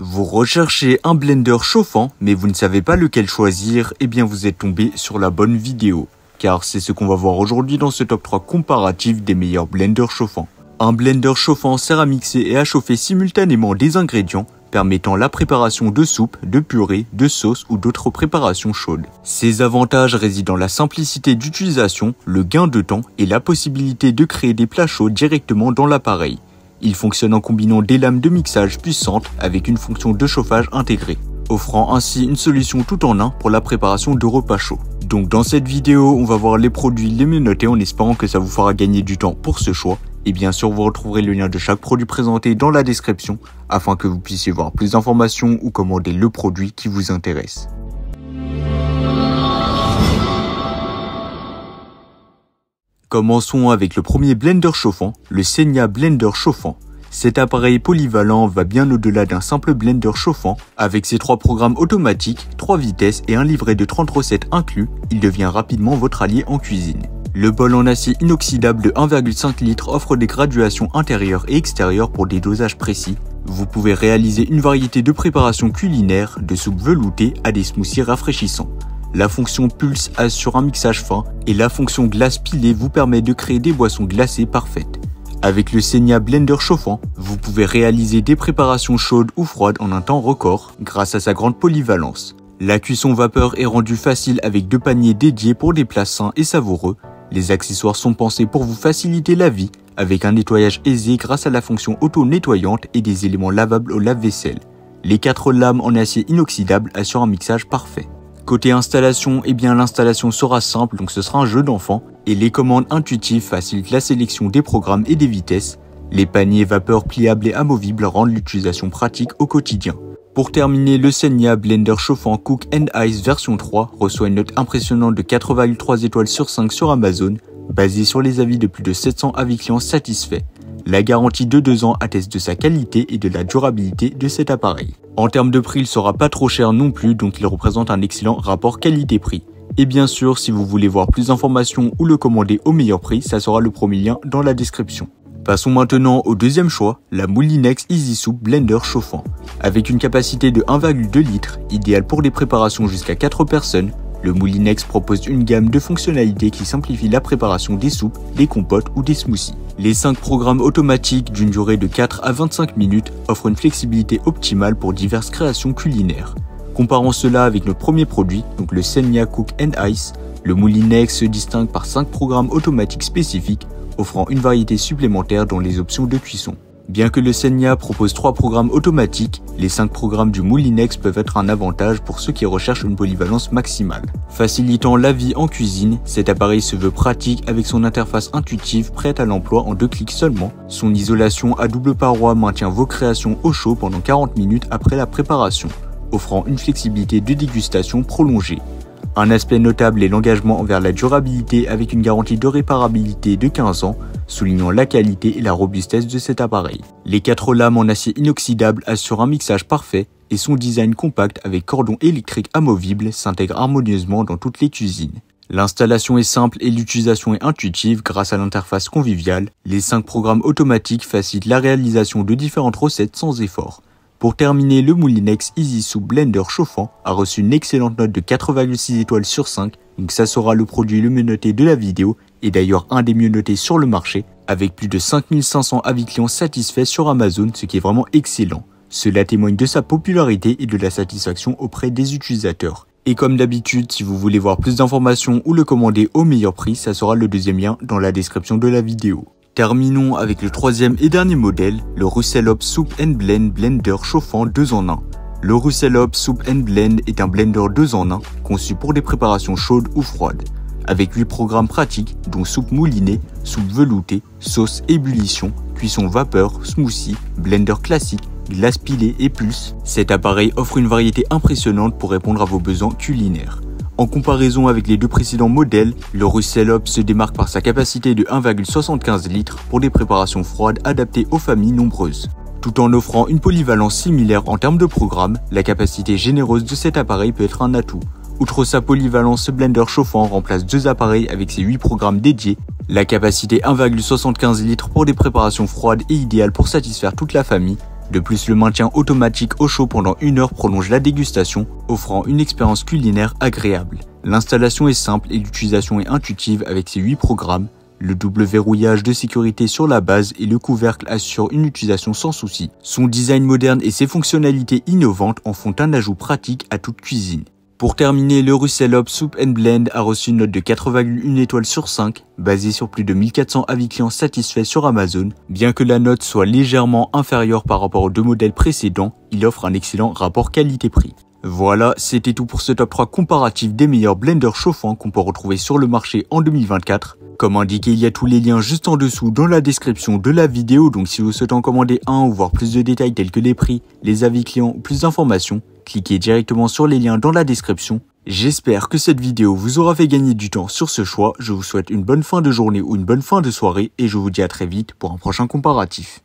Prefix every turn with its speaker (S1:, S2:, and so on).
S1: Vous recherchez un blender chauffant, mais vous ne savez pas lequel choisir, eh bien vous êtes tombé sur la bonne vidéo. Car c'est ce qu'on va voir aujourd'hui dans ce top 3 comparatif des meilleurs blenders chauffants. Un blender chauffant sert à mixer et à chauffer simultanément des ingrédients, permettant la préparation de soupe, de purée, de sauce ou d'autres préparations chaudes. Ses avantages résident dans la simplicité d'utilisation, le gain de temps et la possibilité de créer des plats chauds directement dans l'appareil. Il fonctionne en combinant des lames de mixage puissantes avec une fonction de chauffage intégrée, offrant ainsi une solution tout en un pour la préparation de repas chauds. Donc dans cette vidéo, on va voir les produits les mieux notés en espérant que ça vous fera gagner du temps pour ce choix. Et bien sûr, vous retrouverez le lien de chaque produit présenté dans la description afin que vous puissiez voir plus d'informations ou commander le produit qui vous intéresse. Commençons avec le premier blender chauffant, le Senya Blender chauffant. Cet appareil polyvalent va bien au-delà d'un simple blender chauffant. Avec ses 3 programmes automatiques, 3 vitesses et un livret de 30 recettes inclus, il devient rapidement votre allié en cuisine. Le bol en acier inoxydable de 1,5 litre offre des graduations intérieures et extérieures pour des dosages précis. Vous pouvez réaliser une variété de préparations culinaires, de soupes veloutées à des smoothies rafraîchissants. La fonction Pulse assure un mixage fin et la fonction Glace pilée vous permet de créer des boissons glacées parfaites. Avec le Senya Blender chauffant, vous pouvez réaliser des préparations chaudes ou froides en un temps record grâce à sa grande polyvalence. La cuisson vapeur est rendue facile avec 2 paniers dédiés pour des plats sains et savoureux. Les accessoires sont pensés pour vous faciliter la vie avec un nettoyage aisé grâce à la fonction auto-nettoyante et des éléments lavables au lave-vaisselle. Les 4 lames en acier inoxydable assurent un mixage parfait. Côté installation, eh bien l'installation sera simple, donc ce sera un jeu d'enfant, et les commandes intuitives facilitent la sélection des programmes et des vitesses. Les paniers vapeur pliables et amovibles rendent l'utilisation pratique au quotidien. Pour terminer, le Senya Blender chauffant Cook & Ice version 3 reçoit une note impressionnante de 4,3 étoiles sur 5 sur Amazon, basée sur les avis de plus de 700 avis clients satisfaits. La garantie de 2 ans atteste de sa qualité et de la durabilité de cet appareil. En termes de prix, il sera pas trop cher non plus, donc il représente un excellent rapport qualité-prix. Et bien sûr, si vous voulez voir plus d'informations ou le commander au meilleur prix, ça sera le premier lien dans la description. Passons maintenant au deuxième choix, la Moulinex Easy Soup Blender chauffant. Avec une capacité de 1,2 litre, idéal pour des préparations jusqu'à 4 personnes, le Moulinex propose une gamme de fonctionnalités qui simplifie la préparation des soupes, des compotes ou des smoothies. Les 5 programmes automatiques d'une durée de 4 à 25 minutes offrent une flexibilité optimale pour diverses créations culinaires. Comparons cela avec notre premier produit, donc le Senya Cook & Ice, le Moulinex se distingue par 5 programmes automatiques spécifiques, offrant une variété supplémentaire dans les options de cuisson. Bien que le Senya propose 3 programmes automatiques, les 5 programmes du Moulinex peuvent être un avantage pour ceux qui recherchent une polyvalence maximale. Facilitant la vie en cuisine, cet appareil se veut pratique avec son interface intuitive prête à l'emploi en 2 clics seulement. Son isolation à double paroi maintient vos créations au chaud pendant 40 minutes après la préparation, offrant une flexibilité de dégustation prolongée. Un aspect notable est l'engagement envers la durabilité avec une garantie de réparabilité de 15 ans, soulignant la qualité et la robustesse de cet appareil. Les 4 lames en acier inoxydable assurent un mixage parfait et son design compact avec cordon électrique amovible s'intègre harmonieusement dans toutes les cuisines. L'installation est simple et l'utilisation est intuitive grâce à l'interface conviviale. Les 5 programmes automatiques facilitent la réalisation de différentes recettes sans effort. Pour terminer, le Moulinex Easy Soup Blender chauffant a reçu une excellente note de 4,6 étoiles sur 5, donc ça sera le produit le mieux noté de la vidéo et d'ailleurs un des mieux notés sur le marché, avec plus de 5500 avis clients satisfaits sur Amazon, ce qui est vraiment excellent. Cela témoigne de sa popularité et de la satisfaction auprès des utilisateurs. Et comme d'habitude, si vous voulez voir plus d'informations ou le commander au meilleur prix, ça sera le deuxième lien dans la description de la vidéo. Terminons avec le troisième et dernier modèle, le Russelop Soup & Blend Blender chauffant 2 en 1. Le Russelop Soup & Blend est un blender 2 en 1 conçu pour des préparations chaudes ou froides. Avec 8 programmes pratiques dont soupe moulinée, soupe veloutée, sauce ébullition, cuisson vapeur, smoothie, blender classique, glace pilée et pulse, cet appareil offre une variété impressionnante pour répondre à vos besoins culinaires. En comparaison avec les 2 précédents modèles, le Russelop se démarque par sa capacité de 1,75 litres pour des préparations froides adaptées aux familles nombreuses. Tout en offrant une polyvalence similaire en termes de programme, la capacité généreuse de cet appareil peut être un atout. Outre sa polyvalence, ce blender chauffant remplace 2 appareils avec ses 8 programmes dédiés. La capacité 1,75 litres pour des préparations froides est idéale pour satisfaire toute la famille, De plus, le maintien automatique au chaud pendant 1 heure prolonge la dégustation, offrant une expérience culinaire agréable. L'installation est simple et l'utilisation est intuitive avec ses 8 programmes. Le double verrouillage de sécurité sur la base et le couvercle assurent une utilisation sans souci. Son design moderne et ses fonctionnalités innovantes en font un ajout pratique à toute cuisine. Pour terminer, le Russellob Soup & Blend a reçu une note de 4,1 étoiles sur 5, basée sur plus de 1400 avis clients satisfaits sur Amazon. Bien que la note soit légèrement inférieure par rapport aux 2 modèles précédents, il offre un excellent rapport qualité-prix. Voilà, c'était tout pour ce top 3 comparatif des meilleurs blenders chauffants qu'on peut retrouver sur le marché en 2024. Comme indiqué, il y a tous les liens juste en dessous dans la description de la vidéo, donc si vous souhaitez en commander un ou voir plus de détails tels que les prix, les avis clients ou plus d'informations, cliquez directement sur les liens dans la description. J'espère que cette vidéo vous aura fait gagner du temps sur ce choix. Je vous souhaite une bonne fin de journée ou une bonne fin de soirée et je vous dis à très vite pour un prochain comparatif.